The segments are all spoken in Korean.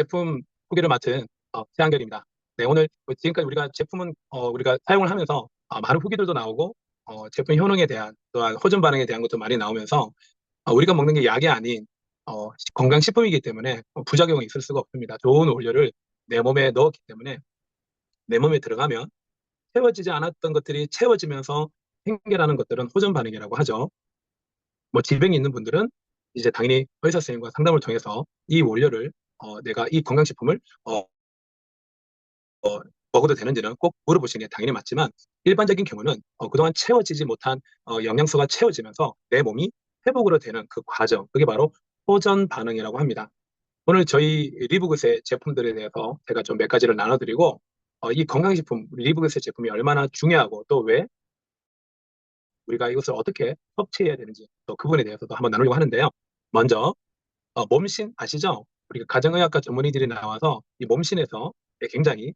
제품 소개를 맡은 최한결입니다. 네, 오늘 지금까지 우리가 제품은 우리가 사용을 하면서 많은 후기들도 나오고 제품 효능에 대한 또한 호전 반응에 대한 것도 많이 나오면서 우리가 먹는 게 약이 아닌 건강식품이기 때문에 부작용이 있을 수가 없습니다. 좋은 원료를 내 몸에 넣었기 때문에 내 몸에 들어가면 채워지지 않았던 것들이 채워지면서 생겨나는 것들은 호전 반응이라고 하죠. 뭐 질병이 있는 분들은 이제 당연히 의사 선생님과 상담을 통해서 이 원료를 내가 이 건강식품을 먹어도 되는지는 꼭 물어보시는 게 당연히 맞지만 일반적인 경우는 그동안 채워지지 못한 영양소가 채워지면서 내 몸이 회복으로 되는 그 과정, 그게 바로 호전 반응이라고 합니다. 오늘 저희 리브그스의 제품들에 대해서 제가 좀 몇 가지를 나눠드리고 이 건강식품 리브그스 제품이 얼마나 중요하고 또 왜 우리가 이것을 어떻게 섭취해야 되는지 또 그 부분에 대해서도 한번 나누려고 하는데요. 먼저 몸신 아시죠? 우리가 가정의학과 전문의들이 나와서 이 몸신에서 굉장히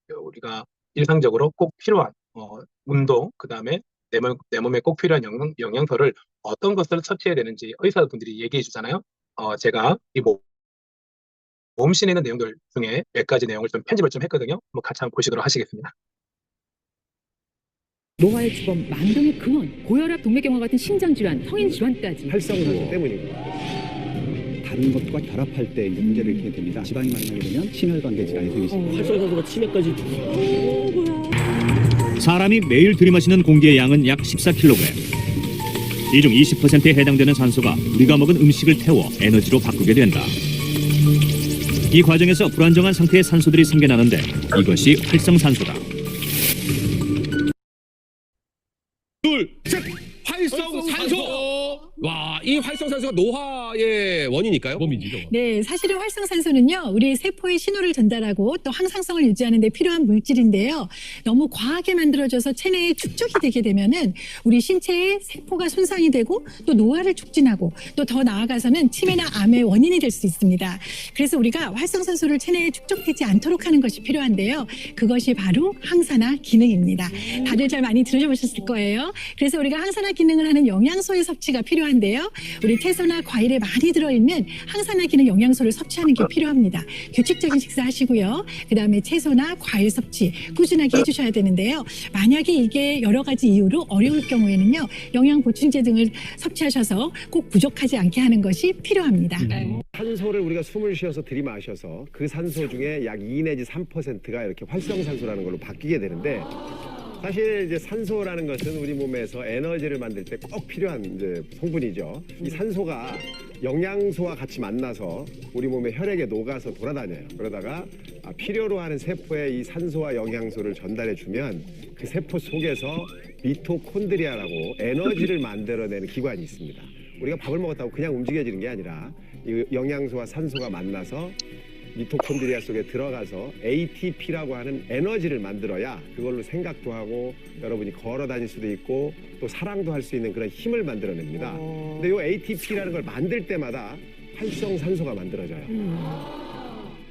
우리가 일상적으로 꼭 필요한 운동, 그다음에 내 몸에 꼭 필요한 영양소를 어떤 것을 섭취해야 되는지 의사분들이 얘기해 주잖아요. 제가 이 몸신에 있는 내용들 중에 몇 가지 내용을 좀 편집을 좀 했거든요. 한번 같이 한번 보시도록 하시겠습니다. 노화의 주범, 만병의 근원, 고혈압, 동맥경화 같은 심장질환, 성인질환까지 활성산소 때문입니다. 다른 것과 결합할 때 문제를 일으키게 됩니다. 지방이 만나게 되면 심혈관계 질환이 생기십니다. 활성산소가 치매까지. 사람이 매일 들이마시는 공기의 양은 약 14kg. 이 중 20%에 해당되는 산소가 우리가 먹은 음식을 태워 에너지로 바꾸게 된다. 이 과정에서 불안정한 상태의 산소들이 생겨나는데 이것이 활성산소다. 둘, 셋! 활성산소! 와, 이 활성산소가 노화의 원인일까요? 몸이죠. 네, 사실은 활성산소는요, 우리 세포의 신호를 전달하고 또 항상성을 유지하는 데 필요한 물질인데요. 너무 과하게 만들어져서 체내에 축적이 되게 되면은 우리 신체의 세포가 손상이 되고 또 노화를 촉진하고 또 더 나아가서는 치매나 암의 원인이 될 수 있습니다. 그래서 우리가 활성산소를 체내에 축적되지 않도록 하는 것이 필요한데요. 그것이 바로 항산화 기능입니다. 다들 잘 많이 들어보셨을 거예요. 그래서 우리가 항산화 기능을 하는 영양소의 섭취가 필요한데요. 우리 채소나 과일에 많이 들어있는 항산화 기능 영양소를 섭취하는 게 필요합니다. 규칙적인 식사하시고요. 그다음에 채소나 과일 섭취 꾸준하게 해주셔야 되는데요. 만약에 이게 여러 가지 이유로 어려울 경우에는요. 영양 보충제 등을 섭취하셔서 꼭 부족하지 않게 하는 것이 필요합니다. 산소를 우리가 숨을 쉬어서 들이마셔서 그 산소 중에 약 2 내지 3%가 이렇게 활성산소라는 걸로 바뀌게 되는데 사실 이제 산소라는 것은 우리 몸에서 에너지를 만들 때 꼭 필요한 이제 성분이죠. 이 산소가 영양소와 같이 만나서 우리 몸의 혈액에 녹아서 돌아다녀요. 그러다가 필요로 하는 세포에 이 산소와 영양소를 전달해 주면 그 세포 속에서 미토콘드리아라고 에너지를 만들어내는 기관이 있습니다. 우리가 밥을 먹었다고 그냥 움직여지는 게 아니라 이 영양소와 산소가 만나서 미토콘드리아 속에 들어가서 ATP라고 하는 에너지를 만들어야 그걸로 생각도 하고 여러분이 걸어 다닐 수도 있고 또 사랑도 할 수 있는 그런 힘을 만들어냅니다. 근데 이 ATP라는 걸 만들 때마다 활성산소가 만들어져요.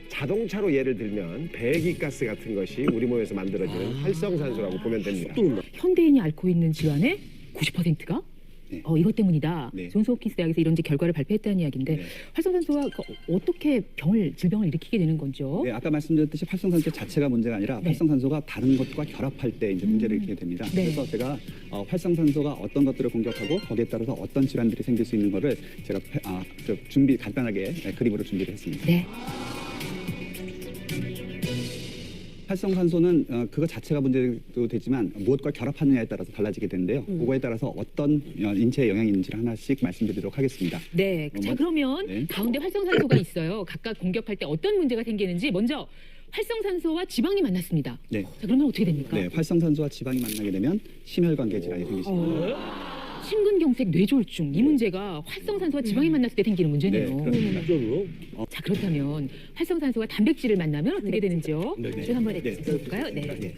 자동차로 예를 들면 배기가스 같은 것이 우리 몸에서 만들어지는 활성산소라고 보면 됩니다. 현대인이 앓고 있는 질환의 90%가 네. 이것 때문이다. 네. 존스홉킨스 대학에서 이런 결과를 발표했다는 이야기인데 네. 활성산소가 어떻게 질병을 일으키게 되는 건죠? 네, 아까 말씀드렸듯이 활성산소 자체가 문제가 아니라 네. 활성산소가 다른 것과 결합할 때 이제 문제를 일으키게 됩니다. 네. 그래서 제가 활성산소가 어떤 것들을 공격하고 거기에 따라서 어떤 질환들이 생길 수 있는 거를 제가 간단하게 그림으로 준비를 했습니다. 네. 활성산소는 그거 자체가 문제도 되지만 무엇과 결합하느냐에 따라서 달라지게 되는데요. 그거에 따라서 어떤 인체에 영향이 있는지를 하나씩 말씀드리도록 하겠습니다. 네. 자, 그러면 네. 가운데 활성산소가 있어요. 각각 공격할 때 어떤 문제가 생기는지 먼저 활성산소와 지방이 만났습니다. 네. 자, 그러면 어떻게 됩니까? 네, 활성산소와 지방이 만나게 되면 심혈관계 질환이 생기십니다. 심근경색, 뇌졸중 이 문제가 활성산소와 지방이 만났을 때 생기는 문제네요. 네, 그렇습니다. 자, 그렇다면 활성산소가 단백질을 만나면 어떻게 되는지요? 네, 네. 저 한번 네. 볼까요? 네. 네.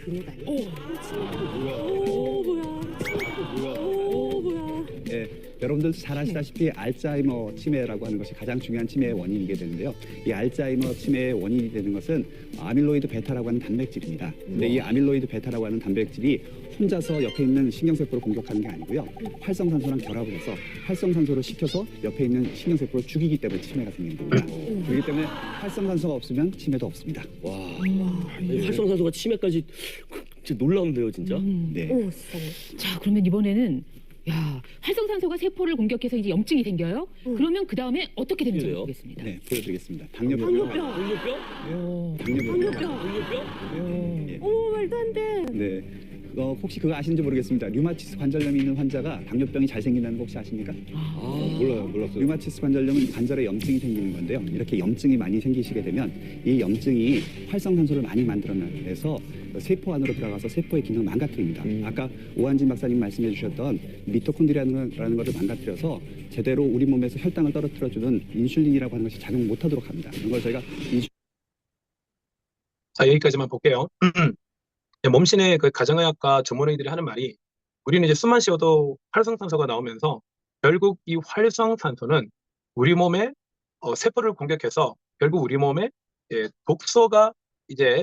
네, 여러분들 잘 아시다시피 알츠하이머 치매라고 하는 것이 가장 중요한 치매의 원인이게 되는데요. 이 알츠하이머 치매의 원인이 되는 것은 아밀로이드 베타라고 하는 단백질입니다. 근데 이 아밀로이드 베타라고 하는 단백질이 혼자서 옆에 있는 신경세포를 공격하는 게 아니고요. 활성산소랑 결합을 해서 활성산소를 시켜서 옆에 있는 신경세포를 죽이기 때문에 치매가 생기는 겁니다. 그렇기 때문에 활성산소가 없으면 치매도 없습니다. 와, 아니, 활성산소가 치매까지 진짜 놀라운데요, 진짜. 네. 오, 세상에. 자, 그러면 이번에는 야, 활성산소가 세포를 공격해서 이제 염증이 생겨요? 그러면 그 다음에 어떻게 되는지 그래요? 보겠습니다. 네, 보여드리겠습니다. 당뇨병. 당뇨병? 예. 오, 말도 안 돼. 네. 혹시 그거 아시는지 모르겠습니다. 류마티스 관절염이 있는 환자가 당뇨병이 잘 생긴다는 거 혹시 아십니까? 몰랐어요. 류마티스 관절염은 관절에 염증이 생기는 건데요. 이렇게 염증이 많이 생기시게 되면 이 염증이 활성산소를 많이 만들어내서 세포 안으로 들어가서 세포의 기능을 망가뜨립니다. 아까 오한진 박사님 말씀해 주셨던 미토콘드리아라는 것을 망가뜨려서 제대로 우리 몸에서 혈당을 떨어뜨려주는 인슐린이라고 하는 것이 작용 못하도록 합니다. 이걸 저희가 자, 여기까지만 볼게요. 몸신의 그 가정의학과 전문의들이 하는 말이 우리는 이제 숨만 쉬어도 활성산소가 나오면서 결국 이 활성산소는 우리 몸의 세포를 공격해서 결국 우리 몸에 독소가 이제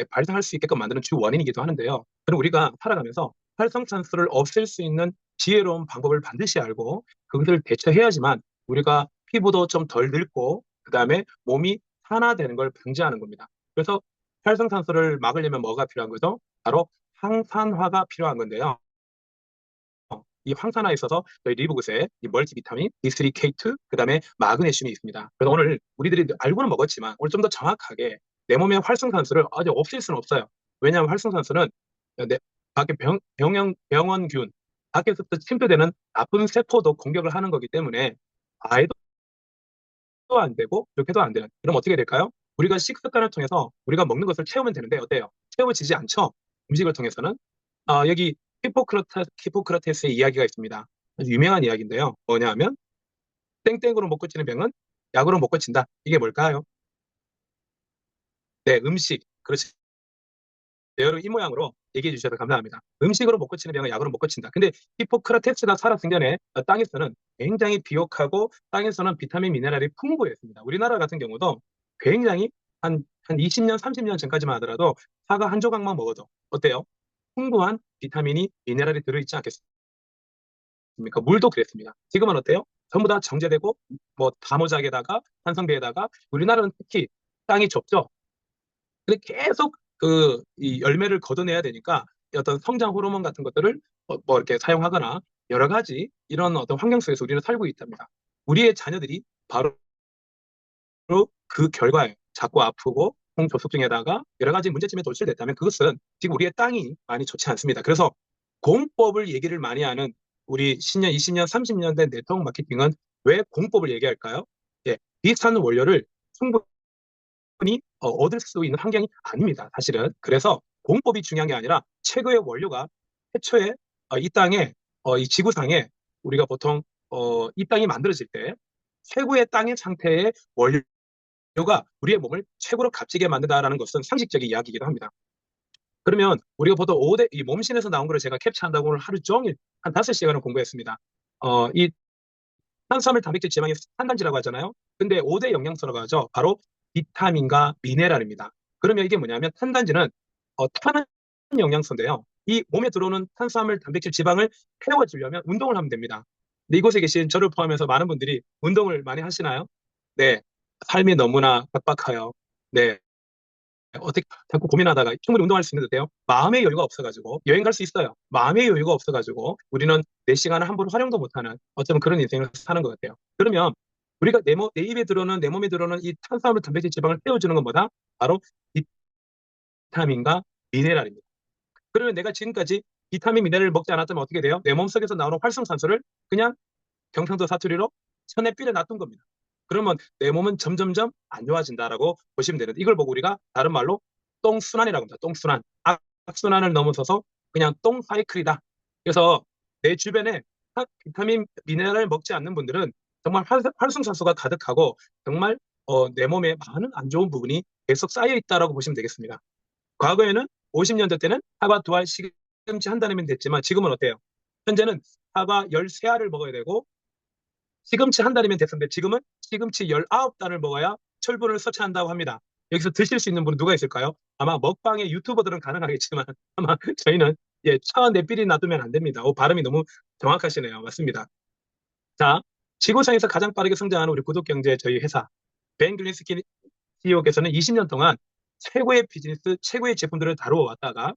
발생할 수 있게끔 만드는 주 원인이기도 하는데요. 그럼 우리가 살아가면서 활성산소를 없앨 수 있는 지혜로운 방법을 반드시 알고 그것을 대처해야지만 우리가 피부도 좀 덜 늙고 그다음에 몸이 산화되는 걸 방지하는 겁니다. 그래서 활성산소를 막으려면 뭐가 필요한 거죠? 바로 항산화가 필요한 건데요. 이 황산화에 있어서 저희 리보그세, 이 멀티비타민, D3, K2, 그다음에 마그네슘이 있습니다. 그래서 오늘 우리들이 알고는 먹었지만 오늘 좀 더 정확하게 내 몸의 활성산소를 아주 없앨 수는 없어요. 왜냐하면 활성산소는 밖에 병원균, 밖에서부터 침투되는 나쁜 세포도 공격을 하는 거기 때문에 아예도 안 되고 이렇게도 안 되는. 그럼 어떻게 될까요? 우리가 식습관을 통해서 우리가 먹는 것을 채우면 되는데 어때요? 채워지지 않죠? 음식을 통해서는. 여기 히포크라테스의 이야기가 있습니다. 아주 유명한 이야기인데요. 뭐냐 하면 땡땡으로 못 고치는 병은 약으로 못 고친다. 이게 뭘까요? 네, 음식. 그렇지. 여러분 이 모양으로 얘기해 주셔서 감사합니다. 음식으로 못 고치는 병은 약으로 못 고친다. 근데 히포크라테스가 살았던 전에 땅에서는 굉장히 비옥하고 땅에서는 비타민 미네랄이 풍부했습니다. 우리나라 같은 경우도 굉장히 한 20년, 30년 전까지만 하더라도 사과 한 조각만 먹어도 어때요? 풍부한 비타민이 미네랄이 들어있지 않겠습니까? 물도 그랬습니다. 지금은 어때요? 전부 다 정제되고 뭐 다모작에다가 한성배에다가 우리나라는 특히 땅이 좁죠. 근데 계속 이 열매를 걷어내야 되니까 어떤 성장 호르몬 같은 것들을 뭐 이렇게 사용하거나 여러 가지 이런 어떤 환경 속에서 우리는 살고 있답니다. 우리의 자녀들이 바로 그 결과에 자꾸 아프고 홍조숙증에다가 여러 가지 문제점에 노출됐다면 그것은 지금 우리의 땅이 많이 좋지 않습니다. 그래서 공법을 얘기를 많이 하는 우리 10년, 20년, 30년 된 네트워크 마케팅은 왜 공법을 얘기할까요? 비슷한 원료를 충분히 얻을 수 있는 환경이 아닙니다. 사실은. 그래서 공법이 중요한 게 아니라 최고의 원료가 최초에 이 땅에 이 지구상에 우리가 보통 이 땅이 만들어질 때 최고의 땅의 상태의 원료가 우리의 몸을 최고로 값지게 만든다라는 것은 상식적인 이야기이기도 합니다. 그러면 우리가 보통 5대 이 몸신에서 나온 거를 제가 캡처한다고 오늘 하루 종일 한 5시간을 공부했습니다. 이 탄수화물, 단백질, 지방이 탄단지라고 하잖아요. 근데 5대 영양소라고 하죠. 바로 비타민과 미네랄입니다. 그러면 이게 뭐냐면 탄단지는 탄은 영양소인데요. 이 몸에 들어오는 탄수화물, 단백질, 지방을 태워주려면 운동을 하면 됩니다. 근데 이곳에 계신 저를 포함해서 많은 분들이 운동을 많이 하시나요? 네. 삶이 너무나 빡빡해요. 네. 어떻게 자꾸 고민하다가 충분히 운동할 수 있는데요. 마음의 여유가 없어가지고 여행 갈 수 있어요. 마음의 여유가 없어가지고 우리는 내 시간을 함부로 활용도 못하는 어쩌면 그런 인생을 사는 것 같아요. 그러면 우리가 내 입에 들어오는 내 몸에 들어오는 이 탄수화물, 단백질, 지방을 태워주는 것보다 바로 비타민과 미네랄입니다. 그러면 내가 지금까지 비타민, 미네랄을 먹지 않았다면 어떻게 돼요? 내 몸속에서 나오는 활성산소를 그냥 경상도 사투리로 천에 삘에 놔둔 겁니다. 그러면 내 몸은 점점점 안 좋아진다라고 보시면 되는데 이걸 보고 우리가 다른 말로 똥순환이라고 합니다. 똥순환. 악순환을 넘어서서 그냥 똥 사이클이다. 그래서 내 주변에 비타민, 미네랄을 먹지 않는 분들은 정말 활성산소가 가득하고 정말 내 몸에 많은 안 좋은 부분이 계속 쌓여 있다라고 보시면 되겠습니다. 과거에는 50년대 때는 사과 2알, 시금치 한 단이면 됐지만 지금은 어때요? 현재는 사과 13알을 먹어야 되고 시금치 한 단이면 됐었는데 지금은 시금치 19단을 먹어야 철분을 섭취한다고 합니다. 여기서 드실 수 있는 분은 누가 있을까요? 아마 먹방의 유튜버들은 가능하겠지만 아마 저희는 차원 내 삘이 놔두면 안 됩니다. 발음이 너무 정확하시네요. 맞습니다. 자, 지구상에서 가장 빠르게 성장하는 우리 구독경제 저희 회사 벤 귤린스키 CEO께서는 20년 동안 최고의 비즈니스, 최고의 제품들을 다루어 왔다가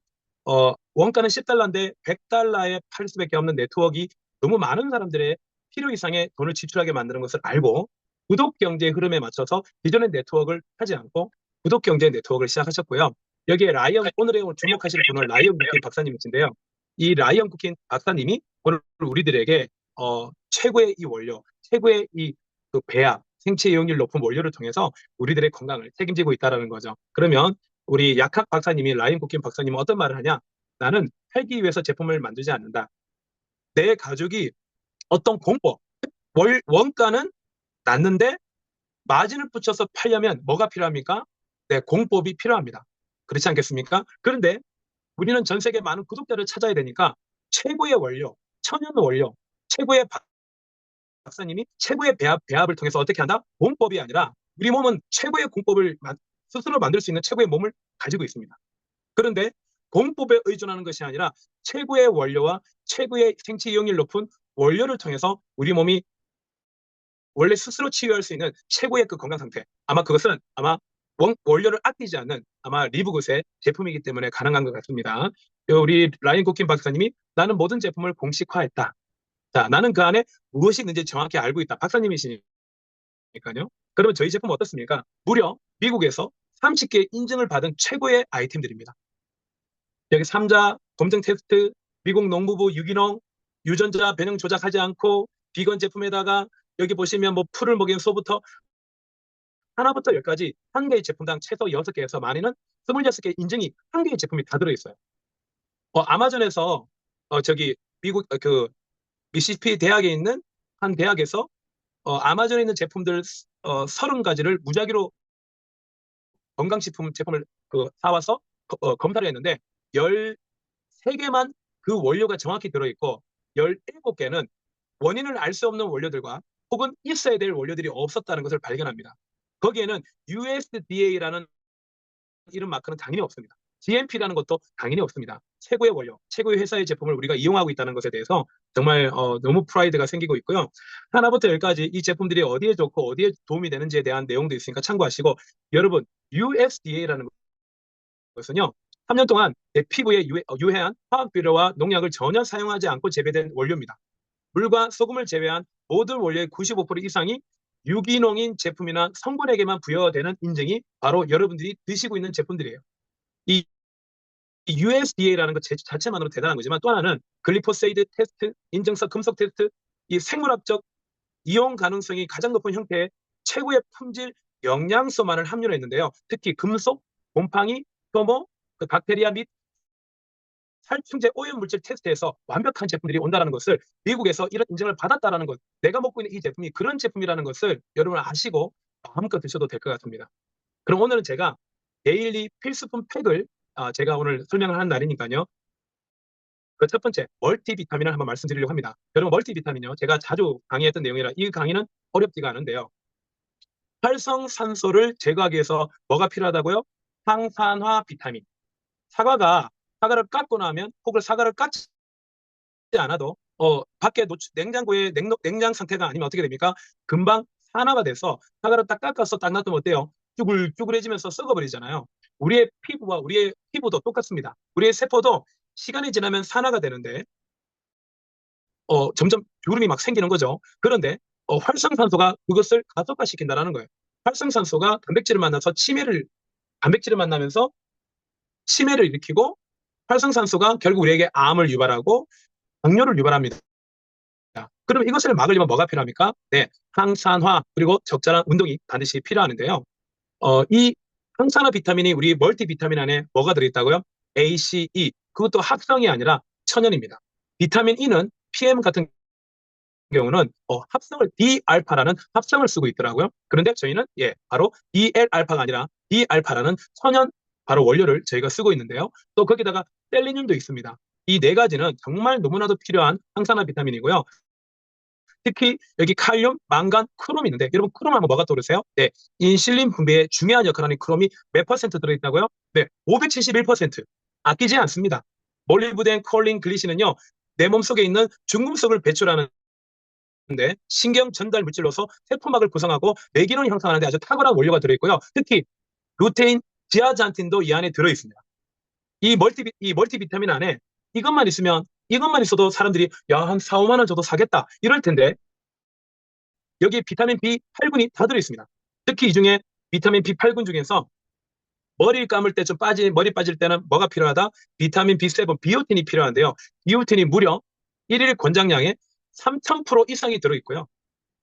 원가는 $10인데 $100에 팔 수밖에 없는 네트워크가 너무 많은 사람들의 필요 이상의 돈을 지출하게 만드는 것을 알고 구독 경제의 흐름에 맞춰서 기존의 네트워크를 하지 않고 구독 경제 네트워크를 시작하셨고요. 여기에 오늘의 주목하실 분은 라이언 쿠킨 박사님이신데요. 이 라이언 쿠킨 박사님이 오늘 우리들에게 최고의 이 원료, 최고의 그 배합, 생체 이용률 높은 원료를 통해서 우리들의 건강을 책임지고 있다는 거죠. 그러면 우리 약학 박사님이 라이언 쿠킨 박사님은 어떤 말을 하냐? 나는 팔기 위해서 제품을 만들지 않는다. 내 가족이 어떤 공법, 원가는 낮는데 마진을 붙여서 팔려면 뭐가 필요합니까? 네, 공법이 필요합니다. 그렇지 않겠습니까? 그런데 우리는 전 세계 많은 구독자를 찾아야 되니까 최고의 원료, 천연 원료, 최고의 박사님이 최고의 배합을 통해서 어떻게 한다? 공법이 아니라 우리 몸은 최고의 공법을 스스로 만들 수 있는 최고의 몸을 가지고 있습니다. 그런데 공법에 의존하는 것이 아니라 최고의 원료와 최고의 생체 이용률 높은 원료를 통해서 우리 몸이 원래 스스로 치유할 수 있는 최고의 그 건강 상태. 아마 그것은 원료를 아끼지 않는 아마 리브굿의 제품이기 때문에 가능한 것 같습니다. 우리 라이언 쿠킨 박사님이 나는 모든 제품을 공식화했다. 자, 나는 그 안에 무엇이 있는지 정확히 알고 있다. 박사님이시니까요. 그러면 저희 제품 어떻습니까? 무려 미국에서 30개 인증을 받은 최고의 아이템들입니다. 여기 3자 검증 테스트, 미국 농무부 유기농, 유전자 변형 조작하지 않고 비건 제품에다가 여기 보시면 뭐 풀을 먹인 소부터 하나부터 열까지 한 개의 제품당 최소 6개에서 많이는 26개 인증이 한 개의 제품이 다 들어있어요. 아마존에서 저기 미국 그 미시시피 대학에 있는 한 대학에서 아마존에 있는 제품들 30가지를 무작위로 건강식품 제품을 사와서 검사를 했는데 13개만 그 원료가 정확히 들어있고 17개는 원인을 알 수 없는 원료들과 혹은 있어야 될 원료들이 없었다는 것을 발견합니다. 거기에는 USDA라는 이런 마크는 당연히 없습니다. GMP라는 것도 당연히 없습니다. 최고의 원료, 최고의 회사의 제품을 우리가 이용하고 있다는 것에 대해서 정말 너무 프라이드가 생기고 있고요. 하나부터 열까지 이 제품들이 어디에 좋고 어디에 도움이 되는지에 대한 내용도 있으니까 참고하시고 여러분 USDA라는 것은요. 3년 동안 내 피부에 유해한 화학 비료와 농약을 전혀 사용하지 않고 재배된 원료입니다. 물과 소금을 제외한 모든 원료의 95% 이상이 유기농인 제품이나 성분에게만 부여되는 인증이 바로 여러분들이 드시고 있는 제품들이에요. 이 USDA라는 것 자체만으로 대단한 거지만 또 하나는 글리포세이드 테스트, 인증서 금속 테스트, 이 생물학적 이용 가능성이 가장 높은 형태의 최고의 품질 영양소만을 함유를 했는데요. 특히 금속, 곰팡이, 효모, 박테리아 및 살충제 오염 물질 테스트에서 완벽한 제품들이 온다는 것을 미국에서 이런 인증을 받았다는 것, 내가 먹고 있는 이 제품이 그런 제품이라는 것을 여러분 아시고 마음껏 드셔도 될 것 같습니다. 그럼 오늘은 제가 데일리 필수품 팩을 제가 오늘 설명을 하는 날이니까요. 그 첫 번째 멀티비타민을 한번 말씀드리려고 합니다. 여러분 멀티비타민요. 제가 자주 강의했던 내용이라 이 강의는 어렵지가 않은데요. 활성산소를 제거하기 위해서 뭐가 필요하다고요? 항산화 비타민. 사과를 깎고 나면 혹은 사과를 깎지 않아도 밖에 냉장고에 냉장 상태가 아니면 어떻게 됩니까? 금방 산화가 돼서 사과를 딱 깎아서 딱 놔두면 어때요? 쭈글쭈글해지면서 썩어버리잖아요. 우리의 피부도 똑같습니다. 우리의 세포도 시간이 지나면 산화가 되는데 점점 주름이 막 생기는 거죠. 그런데 활성산소가 그것을 가속화시킨다는 거예요. 활성산소가 단백질을 만나면서 치매를 일으키고 활성산소가 결국 우리에게 암을 유발하고 당뇨를 유발합니다. 그럼 이것을 막으려면 뭐가 필요합니까? 네, 항산화 그리고 적절한 운동이 반드시 필요하는데요. 이 항산화 비타민이 우리 멀티비타민 안에 뭐가 들어있다고요? ACE. 그것도 합성이 아니라 천연입니다. 비타민 E는 PM 같은 경우는 D알파라는 합성을 쓰고 있더라고요. 그런데 저희는 바로 DL알파가 아니라 D알파라는 천연 바로 원료를 저희가 쓰고 있는데요. 또 거기다가 셀레늄도 있습니다. 이 네 가지는 정말 너무나도 필요한 항산화 비타민이고요. 특히 여기 칼륨, 망간, 크롬이 있는데 여러분 크롬 하면 뭐가 떠오르세요? 네, 인슐린 분비에 중요한 역할을 하는 크롬이 몇 퍼센트 들어있다고요? 네, 571%. 아끼지 않습니다. 몰리브덴, 콜린, 글리신은요. 내 몸속에 있는 중금속을 배출하는 신경 전달 물질로서 세포막을 구성하고 뇌기능을 형성하는 데 아주 탁월한 원료가 들어있고요. 특히 루테인, 지아잔틴도 이 안에 들어있습니다. 이 멀티비타민 안에 이것만 있어도 사람들이 야, 한 4, 5만 원 줘도 사겠다 이럴 텐데 여기 비타민 B8군이 다 들어있습니다. 특히 이 중에 비타민 B8군 중에서 머리 감을 때 머리 빠질 때는 뭐가 필요하다? 비타민 B7, 비오틴이 필요한데요. 비오틴이 무려 1일 권장량의 3000% 이상이 들어있고요.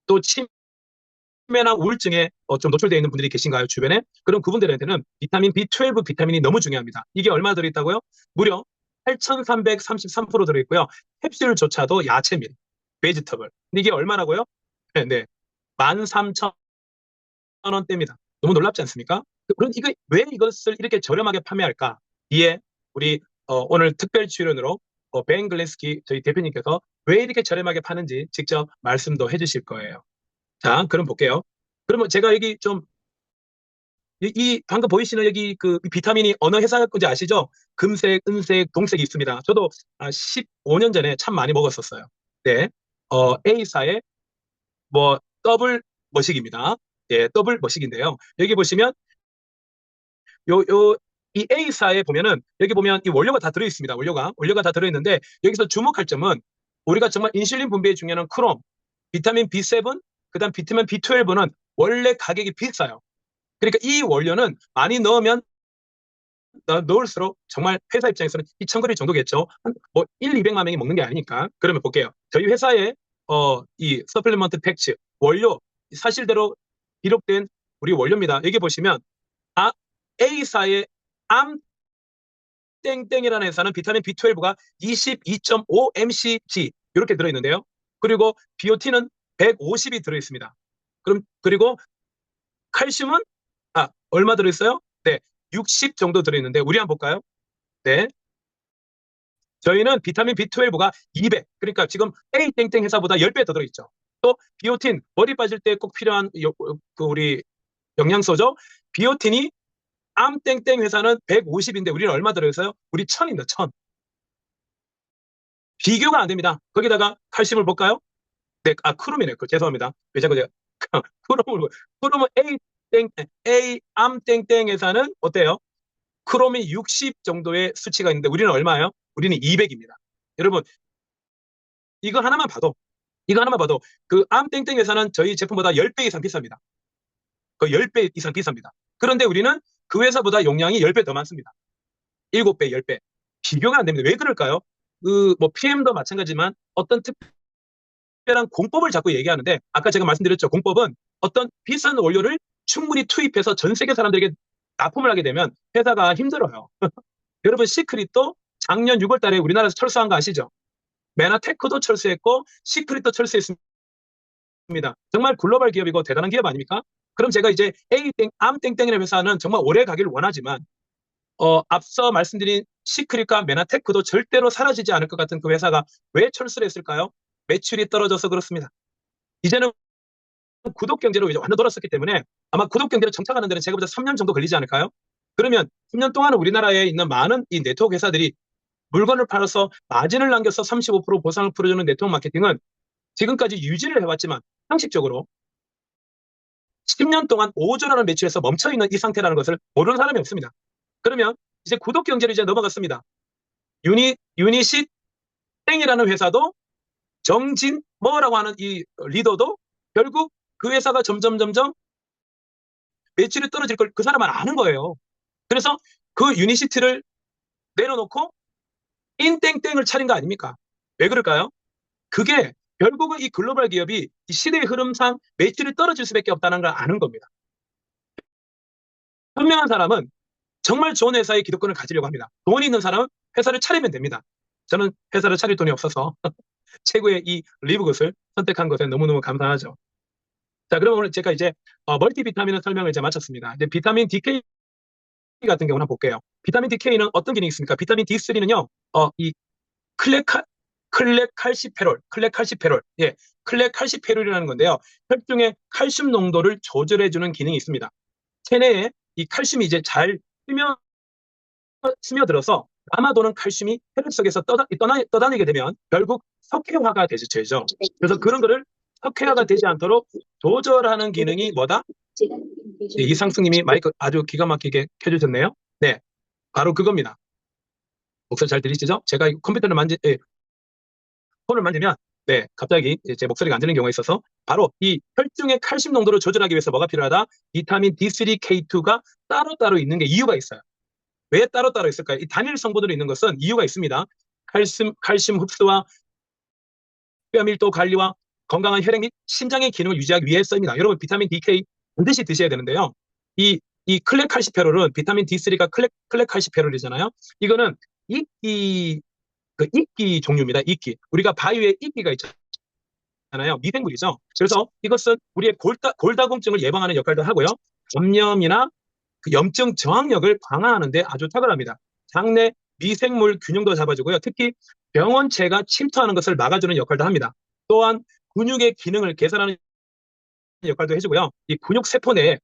또 치매나 우울증에 좀 노출되어 있는 분들이 계신가요? 주변에? 그럼 그분들한테는 비타민 B12 비타민이 너무 중요합니다. 이게 얼마 들어있다고요? 무려 8333% 들어있고요. 캡슐조차도 야채입니다. 베지터블. 이게 얼마라고요? 네. 13,000원대입니다. 너무 놀랍지 않습니까? 그럼 왜 이것을 이렇게 저렴하게 판매할까? 이에 우리 오늘 특별 출연으로 벤 글래스키 저희 대표님께서 왜 이렇게 저렴하게 파는지 직접 말씀도 해주실 거예요. 자, 그럼 볼게요. 그러면 제가 여기 좀 방금 보이시는 여기 그 비타민이 어느 회사 건지 아시죠? 금색, 은색, 동색이 있습니다. 저도 15년 전에 참 많이 먹었었어요. 네, A사의 더블 머식입니다. 예, 더블 머식인데요. 여기 보시면 이 A사에 보면은 여기 보면 이 원료가 다 들어있습니다. 원료가 다 들어있는데 여기서 주목할 점은 우리가 정말 인슐린 분비에 중요한 크롬, 비타민 B7, 그다음 비타민 B12는 원래 가격이 비싸요. 그러니까 이 원료는 많이 넣을수록 정말 회사 입장에서는 이천거리 정도겠죠. 한 1, 200만 명이 먹는 게 아니니까. 그러면 볼게요. 저희 회사의 이 서플리먼트 팩츠 원료 사실대로 기록된 우리 원료입니다. 여기 보시면 A사의 땡땡이라는 회사는 비타민 B12가 22.5 mcg 이렇게 들어있는데요. 그리고 비오틴은 150이 들어있습니다. 그리고 칼슘은 얼마 들어있어요? 네, 60 정도 들어있는데 우리 한번 볼까요? 네, 저희는 비타민 B12가 200, 그러니까 지금 A땡땡 회사보다 10배 더 들어있죠. 또 비오틴, 머리 빠질 때 꼭 필요한 우리 영양소죠. 비오틴이 암땡땡 회사는 150인데 우리는 얼마 들어있어요? 우리 1000입니다. 1000. 비교가 안 됩니다. 거기다가 칼슘을 볼까요? 네, 크롬이네요. 죄송합니다. 왜 자꾸 제가 크롬은 암땡땡 회사는 어때요? 크롬이 60 정도의 수치가 있는데 우리는 얼마예요? 우리는 200입니다. 여러분, 이거 하나만 봐도 그 암땡땡 회사는 저희 제품보다 10배 이상 비쌉니다. 거의 10배 이상 비쌉니다. 그런데 우리는 그 회사보다 용량이 10배 더 많습니다. 7배, 10배. 비교가 안 됩니다. 왜 그럴까요? PM도 마찬가지지만 어떤 특별한 공법을 자꾸 얘기하는데 아까 제가 말씀드렸죠. 공법은 어떤 비싼 원료를 충분히 투입해서 전 세계 사람들에게 납품을 하게 되면 회사가 힘들어요. 여러분, 시크릿도 작년 6월 달에 우리나라에서 철수한 거 아시죠? 메나테크도 철수했고 시크릿도 철수했습니다. 정말 글로벌 기업이고 대단한 기업 아닙니까? 그럼 제가 이제 암땡땡이라는 회사는 정말 오래 가기를 원하지만 앞서 말씀드린 시크릿과 메나테크도 절대로 사라지지 않을 것 같은 그 회사가 왜 철수를 했을까요? 매출이 떨어져서 그렇습니다. 이제는 구독 경제로 이제 완전 돌았었기 때문에 아마 구독 경제로 정착하는 데는 제가 보다 3년 정도 걸리지 않을까요? 그러면 3년 동안은 우리나라에 있는 많은 이 네트워크 회사들이 물건을 팔아서 마진을 남겨서 35% 보상을 풀어주는 네트워크 마케팅은 지금까지 유지를 해왔지만 상식적으로 10년 동안 5조라는 매출에서 멈춰있는 이 상태라는 것을 모르는 사람이 없습니다. 그러면 이제 구독 경제로 이제 넘어갔습니다. 유니시 땡이라는 회사도 정진 뭐라고 하는 이 리더도 결국 그 회사가 점점 매출이 떨어질 걸 그 사람은 아는 거예요. 그래서 그 유니시티를 내려놓고 인땡땡을 차린 거 아닙니까? 왜 그럴까요? 그게 결국은 이 글로벌 기업이 이 시대의 흐름상 매출이 떨어질 수밖에 없다는 걸 아는 겁니다. 현명한 사람은 정말 좋은 회사의 기득권을 가지려고 합니다. 돈이 있는 사람은 회사를 차리면 됩니다. 저는 회사를 차릴 돈이 없어서 최고의 이 리브굿을 선택한 것에 너무너무 감사하죠. 자, 그러면 오늘 제가 이제 멀티비타민의 설명을 이제 마쳤습니다. 이제 비타민 DK 같은 경우는 한번 볼게요. 비타민 DK는 어떤 기능이 있습니까? 비타민 D3는요, 이 클레칼시페롤, 예, 클레칼시페롤이라는 건데요. 혈중의 칼슘 농도를 조절해주는 기능이 있습니다. 체내에 이 칼슘이 이제 잘 스며들어서 남아도는 칼슘이 혈액 속에서 떠다니게 되면 결국 석회화가 되죠. 그래서 그런 거를 석회화가 되지 않도록 조절하는 기능이 뭐다? 네, 이상승님이 마이크 아주 기가 막히게 켜주셨네요. 네, 바로 그겁니다. 목소리 잘 들리시죠? 제가 이 컴퓨터를 폰을 만지면 네, 갑자기 제 목소리가 안 들리는 경우가 있어서 바로 이 혈중의 칼슘 농도를 조절하기 위해서 뭐가 필요하다? 비타민 D3, K2가 따로따로 있는 게 이유가 있어요. 왜 따로따로 있을까요? 이 단일 성분으로 있는 것은 이유가 있습니다. 칼슘 흡수와 뼈 밀도 관리와 건강한 혈액 및 심장의 기능을 유지하기 위해서입니다. 여러분 비타민 DK 반드시 드셔야 되는데요. 이 클레칼시페롤은 비타민 D3가 클레칼시페롤이잖아요. 이거는 이끼 종류입니다. 이끼. 우리가 바위에 이끼가 있잖아요. 미생물이죠. 그래서 이것은 우리의 골다공증을 예방하는 역할도 하고요. 감염이나 그 염증 저항력을 강화하는 데 아주 탁월합니다. 장내 미생물 균형도 잡아주고요. 특히 병원체가 침투하는 것을 막아주는 역할도 합니다. 또한 근육의 기능을 개선하는 역할도 해주고요. 이 근육 세포 내에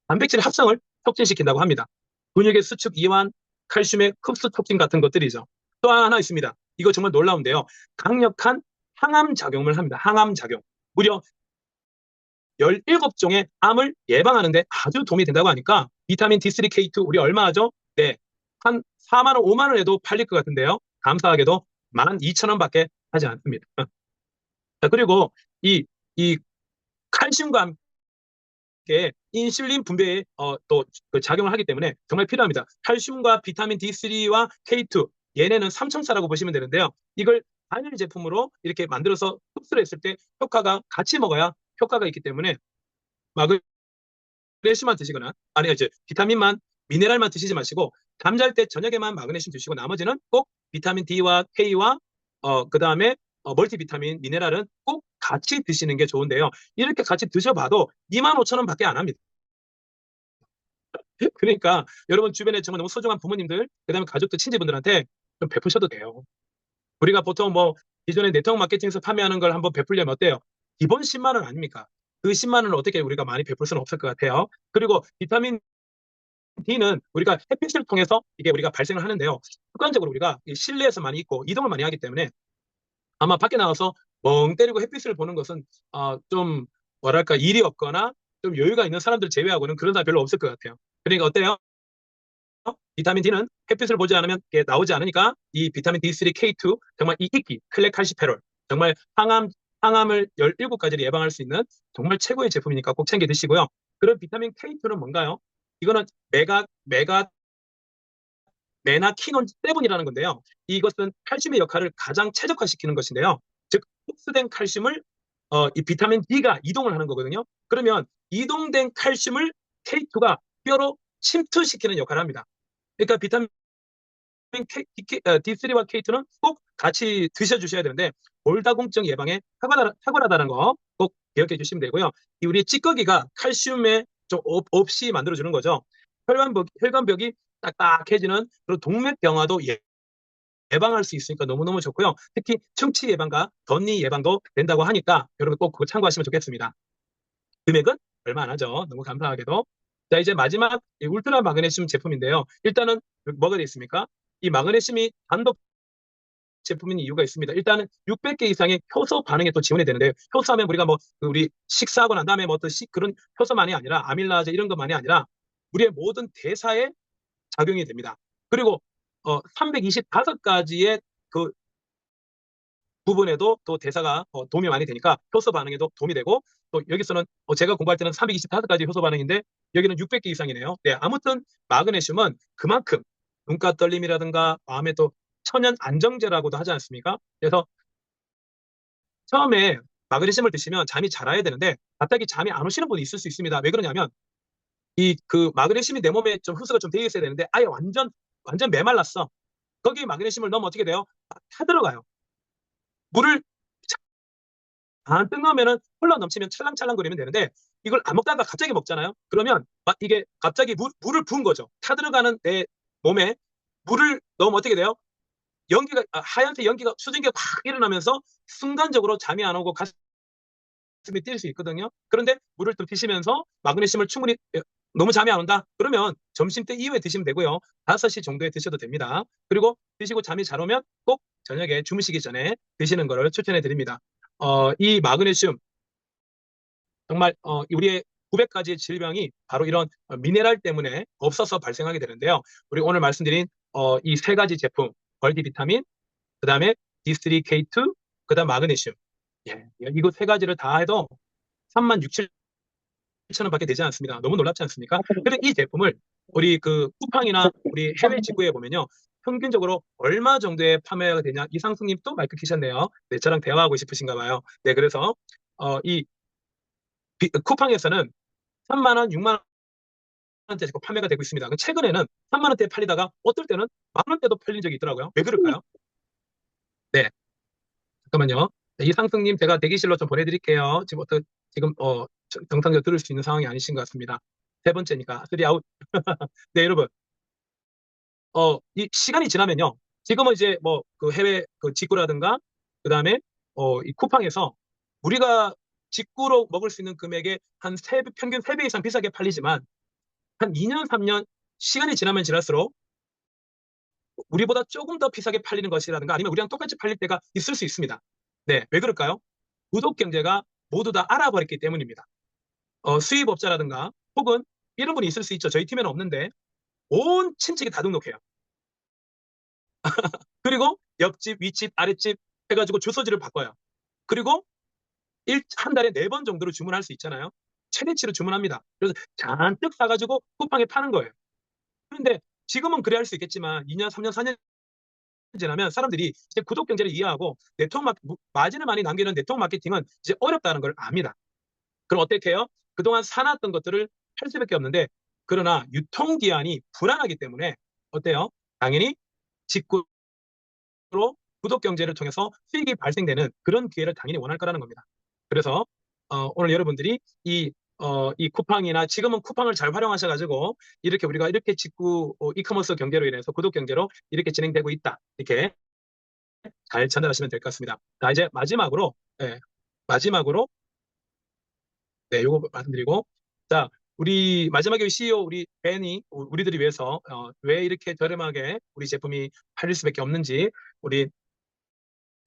단백질 합성을 촉진시킨다고 합니다. 근육의 수축 이완, 칼슘의 흡수 촉진 같은 것들이죠. 또 하나 있습니다. 이거 정말 놀라운데요. 강력한 항암 작용을 합니다. 항암 작용. 무려 17종의 암을 예방하는 데 아주 도움이 된다고 하니까 비타민 D3, K2 우리 얼마 하죠? 네, 한 4만 원, 5만 원에도 팔릴 것 같은데요. 감사하게도 12,000원밖에 하지 않습니다. 자, 그리고 이 칼슘과 함께 인슐린 분배에 또 그 작용을 하기 때문에 정말 필요합니다. 칼슘과 비타민 D3와 K2 얘네는 삼총사라고 보시면 되는데요. 이걸 단일 제품으로 이렇게 만들어서 흡수를 했을 때 효과가 같이 먹어야 효과가 있기 때문에 마그네슘만 드시거나 아니 이제 비타민만 미네랄만 드시지 마시고 잠잘 때 저녁에만 마그네슘 드시고 나머지는 꼭 비타민 D와 K와 그다음에 멀티비타민 미네랄은 꼭 같이 드시는 게 좋은데요. 이렇게 같이 드셔봐도 25,000원밖에 안 합니다. 그러니까 여러분 주변에 정말 너무 소중한 부모님들 그다음에 가족들 친지분들한테 좀 베푸셔도 돼요. 우리가 보통 뭐 기존의 네트워크 마케팅에서 판매하는 걸 한번 베풀려면 어때요? 기본 10만 원 아닙니까? 그 10만 원을 어떻게 우리가 많이 베풀 수는 없을 것 같아요. 그리고 비타민 D는 우리가 햇빛을 통해서 이게 우리가 발생을 하는데요. 습관적으로 우리가 실내에서 많이 있고 이동을 많이 하기 때문에 아마 밖에 나가서 멍 때리고 햇빛을 보는 것은 좀 뭐랄까 일이 없거나 좀 여유가 있는 사람들 제외하고는 그런 사람 별로 없을 것 같아요. 그러니까 어때요? 비타민 D는 햇빛을 보지 않으면 이게 나오지 않으니까 이 비타민 D3, K2 정말 이 이끼 클레칼시페롤 정말 항암을 17가지를 예방할 수 있는 정말 최고의 제품이니까 꼭 챙겨 드시고요. 그런 비타민 K2는 뭔가요? 이거는 메나키논 7이라는 건데요. 이것은 칼슘의 역할을 가장 최적화시키는 것인데요. 즉 흡수된 칼슘을 이 비타민 D가 이동을 하는 거거든요. 그러면 이동된 칼슘을 K2가 뼈로 침투시키는 역할을 합니다. 그러니까 비타민 D3와 K2는 꼭 같이 드셔주셔야 되는데 골다공증 예방에 탁월하다는 거 꼭 기억해 주시면 되고요. 우리 찌꺼기가 칼슘에 좀 없이 만들어주는 거죠. 혈관벽이 딱딱해지는 그런 동맥경화도 예방할 수 있으니까 너무너무 좋고요. 특히 충치 예방과 덧니 예방도 된다고 하니까 여러분 꼭 그거 참고하시면 좋겠습니다. 금액은 얼마 안 하죠. 너무 감사하게도. 자, 이제 마지막 울트라 마그네슘 제품인데요. 일단은 뭐가 되어 있습니까? 이 마그네슘이 단독 제품인 이유가 있습니다. 일단은 600개 이상의 효소 반응에 또 지원이 되는데요. 효소하면 우리가 우리 식사하고 난 다음에 그런 효소만이 아니라 아밀라제 이런 것만이 아니라 우리의 모든 대사에 작용이 됩니다. 그리고 325가지의 그 부분에도 또 대사가 도움이 많이 되니까 효소 반응에도 도움이 되고 또 여기서는 제가 공부할 때는 325가지 효소 반응인데 여기는 600개 이상이네요. 네, 아무튼 마그네슘은 그만큼 눈가 떨림이라든가 마음에 또 천연 안정제라고도 하지 않습니까? 그래서 처음에 마그네슘을 드시면 잠이 잘 와야 되는데 갑자기 잠이 안 오시는 분이 있을 수 있습니다. 왜 그러냐면 그 마그네슘이 내 몸에 좀 흡수가 좀 되어 있어야 되는데 아예 완전 메말랐어. 거기에 마그네슘을 넣으면 어떻게 돼요? 타들어가요. 물을 잔뜩 넣으면 흘러 넘치면 찰랑찰랑 거리면 되는데 이걸 안 먹다가 갑자기 먹잖아요. 그러면 이게 갑자기 물을 부은 거죠. 타들어가는 내 몸에 물을 넣으면 어떻게 돼요? 하얀색 연기가 수증기가 확 일어나면서 순간적으로 잠이 안 오고 가슴이 뛸 수 있거든요. 그런데 물을 좀 드시면서 마그네슘을 충분히 너무 잠이 안 온다? 그러면 점심때 이후에 드시면 되고요. 5시 정도에 드셔도 됩니다. 그리고 드시고 잠이 잘 오면 꼭 저녁에 주무시기 전에 드시는 거를 추천해 드립니다. 이 마그네슘 정말 우리의 900가지의 질병이 바로 이런 미네랄 때문에 없어서 발생하게 되는데요. 우리 오늘 말씀드린 이 세 가지 제품, 멀티비타민, 그 다음에 D3K2, 그 다음 마그네슘. 예, 이거 세 가지를 다 해도 36,000원밖에 되지 않습니다. 너무 놀랍지 않습니까? 그런데 이 제품을 우리 그 쿠팡이나 우리 해외 직구에 보면요. 평균적으로 얼마 정도의 판매가 되냐? 이상숙님 또 마이크 키셨네요. 네, 저랑 대화하고 싶으신가 봐요. 네, 그래서 이 쿠팡에서는 3만 원, 6만 원대 판매가 되고 있습니다. 최근에는 3만 원대에 팔리다가 어떨 때는 만 원대도 팔린 적이 있더라고요. 왜 그럴까요? 네, 잠깐만요. 네, 이상숙님 제가 대기실로 좀 보내드릴게요. 지금 정상적으로 들을 수 있는 상황이 아니신 것 같습니다. 세 번째니까 3 아웃. 네, 여러분. 이 시간이 지나면요. 지금은 이제 뭐 그 해외 그 직구라든가 그다음에 이 쿠팡에서 우리가 직구로 먹을 수 있는 금액의 한 평균 3배 이상 비싸게 팔리지만 한 2년, 3년 시간이 지나면 지날수록 우리보다 조금 더 비싸게 팔리는 것이라든가 아니면 우리랑 똑같이 팔릴 때가 있을 수 있습니다. 네, 왜 그럴까요? 구독 경제가 모두 다 알아버렸기 때문입니다. 수입업자라든가 혹은 이런 분이 있을 수 있죠. 저희 팀에는 없는데 온 친척이 다 등록해요. 그리고 옆집, 윗집, 아랫집 해가지고 주소지를 바꿔요. 그리고 한 달에 4번 정도로 주문할 수 있잖아요. 최대치로 주문합니다. 그래서 잔뜩 사가지고 쿠팡에 파는 거예요. 그런데 지금은 그래 할 수 있겠지만 2년, 3년, 4년 지나면 사람들이 이제 구독 경제를 이해하고 마진을 많이 남기는 네트워크 마케팅은 이제 어렵다는 걸 압니다. 그럼 어떻게 해요? 그동안 사놨던 것들을 팔 수밖에 없는데 그러나 유통기한이 불안하기 때문에 어때요? 당연히 직구로 구독 경제를 통해서 수익이 발생되는 그런 기회를 당연히 원할 거라는 겁니다. 그래서 오늘 여러분들이 이 쿠팡이나 지금은 쿠팡을 잘 활용하셔가지고 우리가 이렇게 직구 이커머스 경제로 인해서 구독 경제로 이렇게 진행되고 있다. 이렇게 잘 전달하시면 될 것 같습니다. 자, 이제 마지막으로 네, 요거 말씀드리고 자, 우리 마지막에 CEO 우리 벤이 우리들이 위해서 왜 이렇게 저렴하게 우리 제품이 팔릴 수밖에 없는지 우리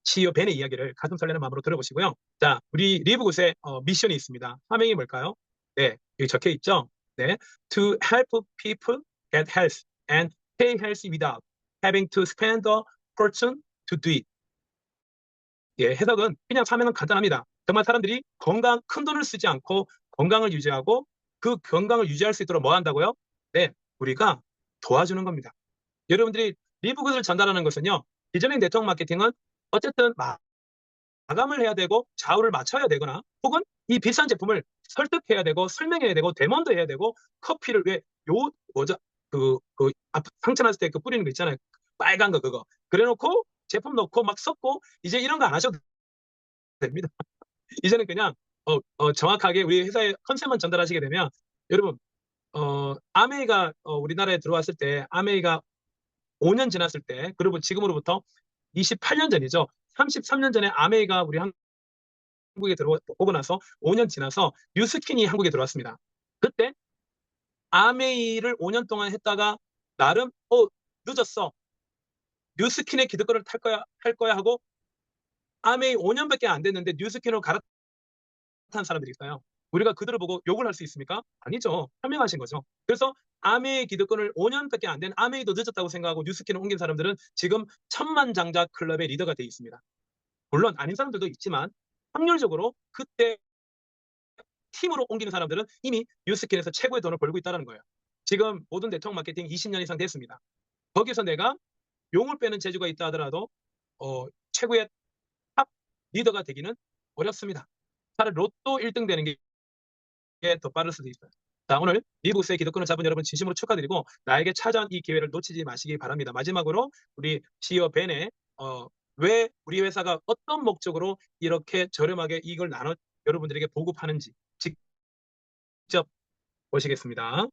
CEO 벤의 이야기를 가슴 설레는 마음으로 들어보시고요. 자, 우리 리브굿의 미션이 있습니다. 화면이 뭘까요? 네, 여기 적혀 있죠. 네, to help people get health and stay healthy without having to spend a fortune to do it. 예, 해석은 그냥 사면은 간단합니다. 정말 사람들이 큰 돈을 쓰지 않고 건강을 유지하고 그 건강을 유지할 수 있도록 뭐 한다고요? 네, 우리가 도와주는 겁니다. 여러분들이 리브굿을 전달하는 것은요. 기존의 네트워크 마케팅은 어쨌든 마감을 해야 되고 좌우를 맞춰야 되거나 혹은 이 비싼 제품을 설득해야 되고 설명해야 되고 데몬도 해야 되고 커피를 상처 났을 때 그 뿌리는 거 있잖아요. 빨간 거 그거. 그래놓고 제품 넣고 막 섞고 이제 이런 거 안 하셔도 됩니다. 이제는 그냥 정확하게 우리 회사의 컨셉만 전달하시게 되면 여러분 아메이가 우리나라에 들어왔을 때 아메이가 5년 지났을 때 그리고 지금으로부터 28년 전이죠. 33년 전에 아메이가 우리 한국에 들어오고 나서 5년 지나서 뉴스킨이 한국에 들어왔습니다. 그때 아메이를 5년 동안 했다가 나름 늦었어. 뉴스킨의 기득권을 할 거야 하고 아메이 5년밖에 안 됐는데 뉴스킨으로 갈아탄 사람들이 있어요. 우리가 그들을 보고 욕을 할 수 있습니까? 아니죠. 현명하신 거죠. 그래서 아메이 기득권을 5년밖에 안 된 아메이도 늦었다고 생각하고 뉴스킨을 옮긴 사람들은 지금 천만장자 클럽의 리더가 되어 있습니다. 물론 아닌 사람들도 있지만 확률적으로 그때 팀으로 옮기는 사람들은 이미 뉴스킨에서 최고의 돈을 벌고 있다는 거예요. 지금 모든 네트워크 마케팅 20년 이상 됐습니다. 거기서 내가 용을 빼는 재주가 있다 하더라도 최고의 탑 리더가 되기는 어렵습니다. 차라리 로또 1등 되는 게 더 빠를 수도 있어요. 자, 오늘 리브굿의 기득권을 잡은 여러분 진심으로 축하드리고 나에게 찾아온 이 기회를 놓치지 마시기 바랍니다. 마지막으로 우리 CEO 벤의 왜 우리 회사가 어떤 목적으로 이렇게 저렴하게 이걸 여러분들에게 보급하는지 직접 보시겠습니다.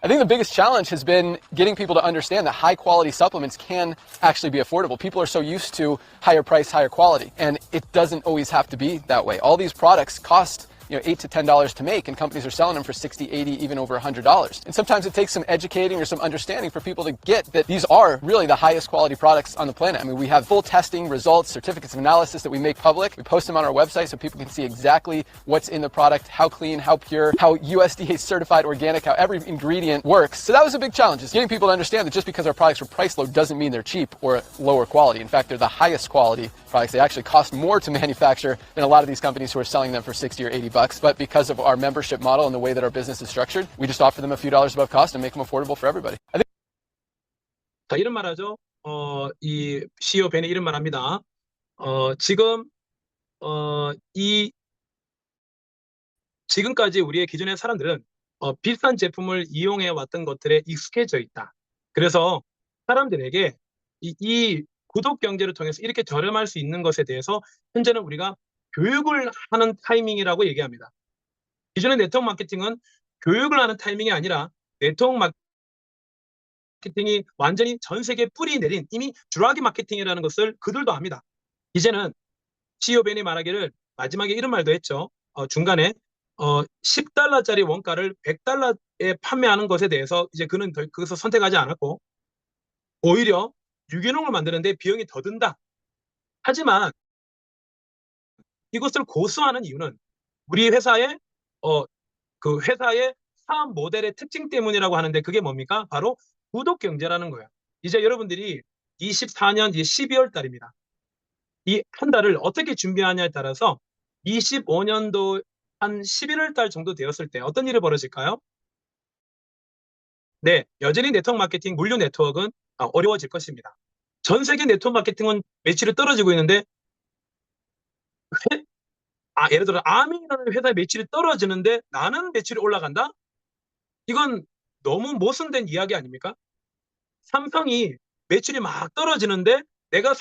I think the biggest challenge has been getting people to understand that high quality supplements can actually be affordable. People are so used to higher price, higher quality, and it doesn't always have to be that way. All these products cost $8 to $10 to make, and companies are selling them for $60, $80, even over $100. And sometimes it takes some educating or some understanding for people to get that these are really the highest quality products on the planet. I mean, we have full testing results, certificates of analysis that we make public. We post them on our website so people can see exactly what's in the product, how clean, how pure, how USDA certified organic, how every ingredient works. So that was a big challenge, is getting people to understand that just because our products are priced low doesn't mean they're cheap or lower quality. In fact, they're the highest quality products. They actually cost more to manufacture than a lot of these companies who are selling them for 60 or 80 bucks. But because of our membership model and the way that our business is structured, we just offer them a few dollars above cost and make them affordable for everybody. 자, 이런 말 하죠. 이 CEO 벤이 이런 말 합니다. 지금, 지금까지 우리의 기존의 사람들은 비싼 제품을 이용해 왔던 것들에 익숙해져 있다. 그래서 사람들에게 이 구독 경제를 통해서 이렇게 저렴할 수 있는 것에 대해서 현재는 우리가 교육을 하는 타이밍이라고 얘기합니다. 기존의 네트워크 마케팅은 교육을 하는 타이밍이 아니라 네트워크 마케팅이 완전히 전 세계에 뿌리 내린 이미 주라기 마케팅이라는 것을 그들도 압니다. 이제는 CEO 벤이 말하기를 마지막에 이런 말도 했죠. 중간에 10달러짜리 원가를 100달러에 판매하는 것에 대해서 이제 그는 그것을 선택하지 않았고 오히려 유기농을 만드는데 비용이 더 든다. 하지만 이것을 고수하는 이유는 우리 회사의 그 회사의 사업 모델의 특징 때문이라고 하는데 그게 뭡니까? 바로 구독 경제라는 거예요. 이제 여러분들이 24년 12월 달입니다. 이 한 달을 어떻게 준비하냐에 따라서 25년도 한 11월 달 정도 되었을 때 어떤 일이 벌어질까요? 네, 여전히 네트워크 마케팅 물류 네트워크는 어려워질 것입니다. 전 세계 네트워크 마케팅은 매출이 떨어지고 있는데 예를 들어 아미라는 회사의 매출이 떨어지는데 나는 매출이 올라간다? 이건 너무 모순된 이야기 아닙니까? 삼성이 매출이 막 떨어지는데 내가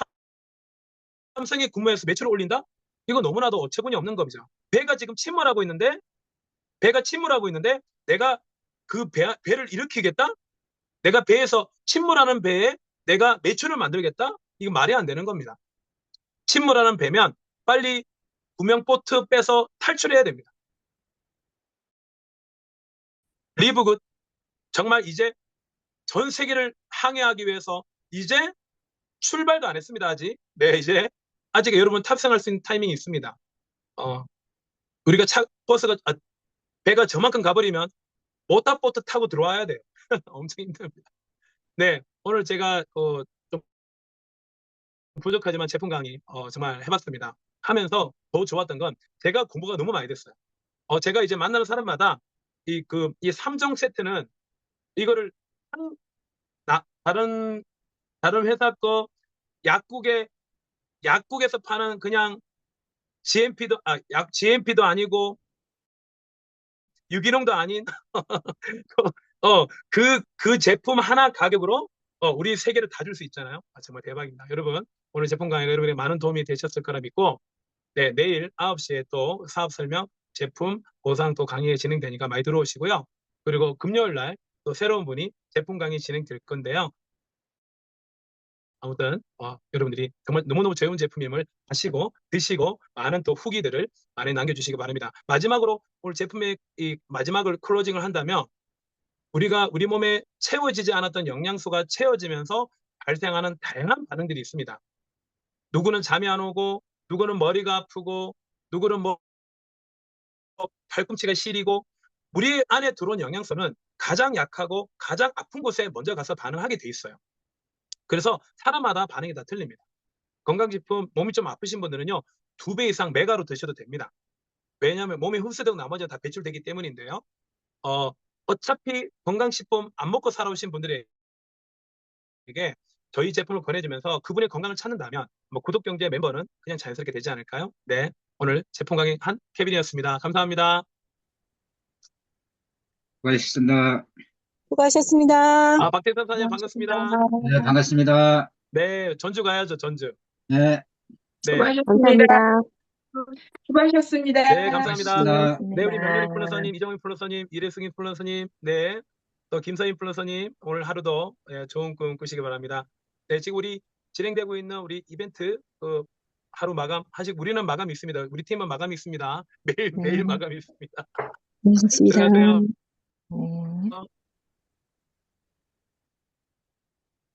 삼성의 구매해서 매출을 올린다? 이거 너무나도 어처구니 없는 겁니다. 배가 지금 침몰하고 있는데 내가 그 배를 일으키겠다? 내가 배에서 침몰하는 배에 내가 매출을 만들겠다? 이거 말이 안 되는 겁니다. 침몰하는 배면 빨리 구명보트 빼서 탈출해야 됩니다. 리브굿 정말 이제 전 세계를 항해하기 위해서 이제 출발도 안 했습니다. 아직. 네, 이제 아직 여러분 탑승할 수 있는 타이밍이 있습니다. 우리가 배가 저만큼 가버리면 모터보트 타고 들어와야 돼요. 엄청 힘듭니다. 네, 오늘 제가 좀 부족하지만 제품 강의 정말 해봤습니다. 하면서 더 좋았던 건 제가 공부가 너무 많이 됐어요. 제가 이제 만나는 사람마다 이 3종 세트는 이거를 다른 회사 거 약국에서 파는 그냥 GMP도 아니고 유기농도 아닌 그 제품 하나 가격으로 우리 세계를 다 줄 수 있잖아요. 정말 대박입니다. 여러분 오늘 제품 강의가 여러분의 많은 도움이 되셨을 거라 믿고 네, 내일 9시에 또 사업 설명 제품 보상 또 강의 진행되니까 많이 들어오시고요. 그리고 금요일 날 또 새로운 분이 제품 강의 진행될 건데요. 아무튼 여러분들이 정말 너무너무 좋은 제품임을 아시고 드시고 많은 또 후기들을 많이 남겨주시기 바랍니다. 마지막으로 오늘 제품의 이 마지막을 클로징을 한다면 우리가 우리 몸에 채워지지 않았던 영양소가 채워지면서 발생하는 다양한 반응들이 있습니다. 누구는 잠이 안 오고 누구는 머리가 아프고 누구는 팔꿈치가 시리고 우리 안에 들어온 영양소는 가장 약하고 가장 아픈 곳에 먼저 가서 반응하게 돼 있어요. 그래서 사람마다 반응이 다 틀립니다. 건강식품 몸이 좀 아프신 분들은요 2배 이상 메가로 드셔도 됩니다. 왜냐하면 몸에 흡수되고 나머지는 다 배출되기 때문인데요. 어차피 건강식품 안 먹고 살아오신 분들에게 저희 제품을 권해주면서 그분의 건강을 찾는다면 구독경제 멤버는 그냥 자연스럽게 되지 않을까요? 네, 오늘 제품 강의 한 케빈이었습니다. 감사합니다. 수고하셨습니다. 수고하셨습니다. 박태선 사장님 반갑습니다. 네, 반갑습니다. 네, 전주 가야죠, 전주. 네. 네, 감사합니다. 수고하셨습니다. 네, 감사합니다. 수고하셨습니다. 네, 우리 명렬 인플루언서님, 이정훈 인플루언서님, 이래승 인플루언서님, 네, 또 김서 인플루언서님, 오늘 하루도 좋은 꿈 꾸시기 바랍니다. 네, 지금 우리 진행되고 있는 우리 이벤트 하루 마감 하시고 우리는 마감이 있습니다. 우리 팀은 마감이 있습니다. 매일 네. 마감이 있습니다. 고맙습니다. 들어가세요. 네.